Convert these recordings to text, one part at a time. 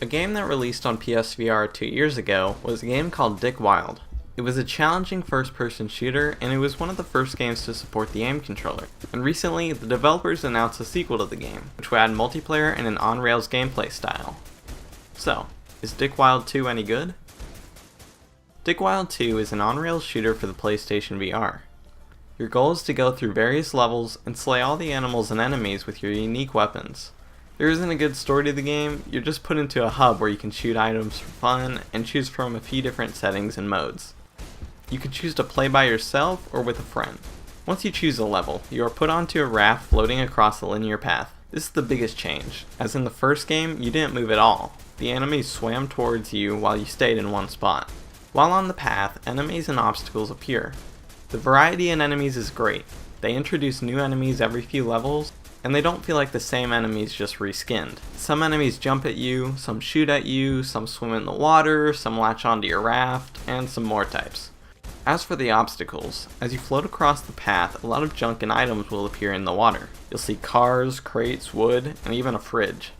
A game that released on PSVR 2 years ago was a game called Wilde. It was a challenging first-person shooter, and it was one of the first games to support the aim controller. And recently, the developers announced a sequel to the game, which would add multiplayer and an on-rails gameplay style. So, is Wilde 2 any good? Wilde 2 is an on-rails shooter for the PlayStation VR. Your goal is to go through various levels and slay all the animals and enemies with your unique weapons. There isn't a good story to the game, you're just put into a hub where you can shoot items for fun and choose from a few different settings and modes. You can choose to play by yourself or with a friend. Once you choose a level, you are put onto a raft floating across a linear path. This is the biggest change, as in the first game, you didn't move at all. The enemies swam towards you while you stayed in one spot. While on the path, enemies and obstacles appear. The variety in enemies is great. They introduce new enemies every few levels, and they don't feel like the same enemies just reskinned. Some enemies jump at you, some shoot at you, some swim in the water, some latch onto your raft, and some more types. As for the obstacles, as you float across the path, a lot of junk and items will appear in the water. You'll see cars, crates, wood, and even a fridge.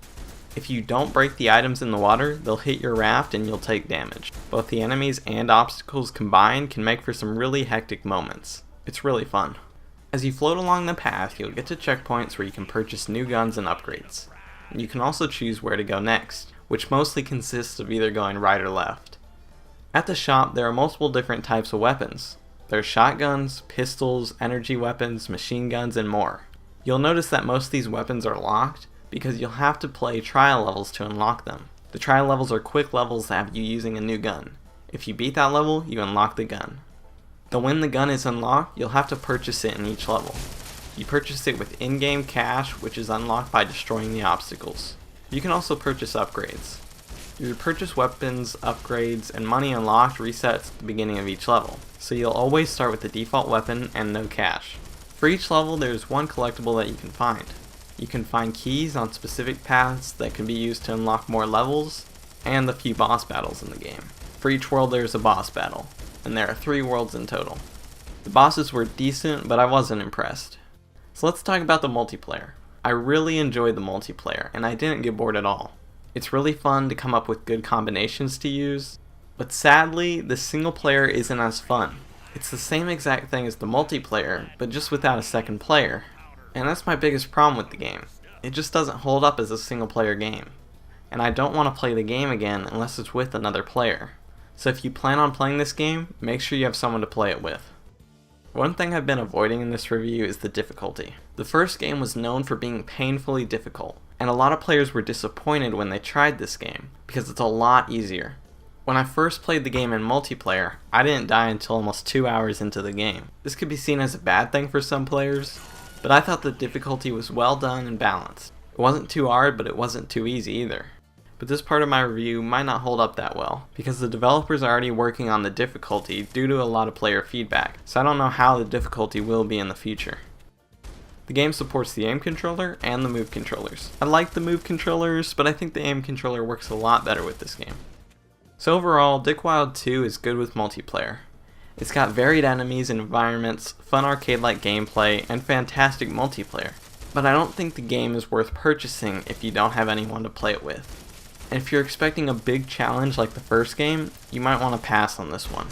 If you don't break the items in the water, they'll hit your raft and you'll take damage. Both the enemies and obstacles combined can make for some really hectic moments. It's really fun. As you float along the path, you'll get to checkpoints where you can purchase new guns and upgrades. You can also choose where to go next, which mostly consists of either going right or left. At the shop, there are multiple different types of weapons. There's shotguns, pistols, energy weapons, machine guns, and more. You'll notice that most of these weapons are locked because you'll have to play trial levels to unlock them. The trial levels are quick levels that have you using a new gun. If you beat that level, you unlock the gun. Though when the gun is unlocked, you'll have to purchase it in each level. You purchase it with in-game cash, which is unlocked by destroying the obstacles. You can also purchase upgrades. Your purchase weapons, upgrades, and money unlocked resets at the beginning of each level, so you'll always start with the default weapon and no cash. For each level, there's one collectible that you can find. You can find keys on specific paths that can be used to unlock more levels, and the few boss battles in the game. For each world there's a boss battle, and there are 3 worlds in total. The bosses were decent, but I wasn't impressed. So let's talk about the multiplayer. I really enjoyed the multiplayer, and I didn't get bored at all. It's really fun to come up with good combinations to use, but sadly, the single player isn't as fun. It's the same exact thing as the multiplayer, but just without a second player. And that's my biggest problem with the game. It just doesn't hold up as a single player game. And I don't want to play the game again unless it's with another player. So if you plan on playing this game, make sure you have someone to play it with. One thing I've been avoiding in this review is the difficulty. The first game was known for being painfully difficult, and a lot of players were disappointed when they tried this game, because it's a lot easier. When I first played the game in multiplayer, I didn't die until almost 2 hours into the game. This could be seen as a bad thing for some players, but I thought the difficulty was well done and balanced. It wasn't too hard, but it wasn't too easy either. But this part of my review might not hold up that well, because the developers are already working on the difficulty due to a lot of player feedback, so I don't know how the difficulty will be in the future. The game supports the aim controller and the move controllers. I like the move controllers, but I think the aim controller works a lot better with this game. So overall, Wilde 2 is good with multiplayer. It's got varied enemies and environments, fun arcade-like gameplay, and fantastic multiplayer. But I don't think the game is worth purchasing if you don't have anyone to play it with. And if you're expecting a big challenge like the first game, you might want to pass on this one.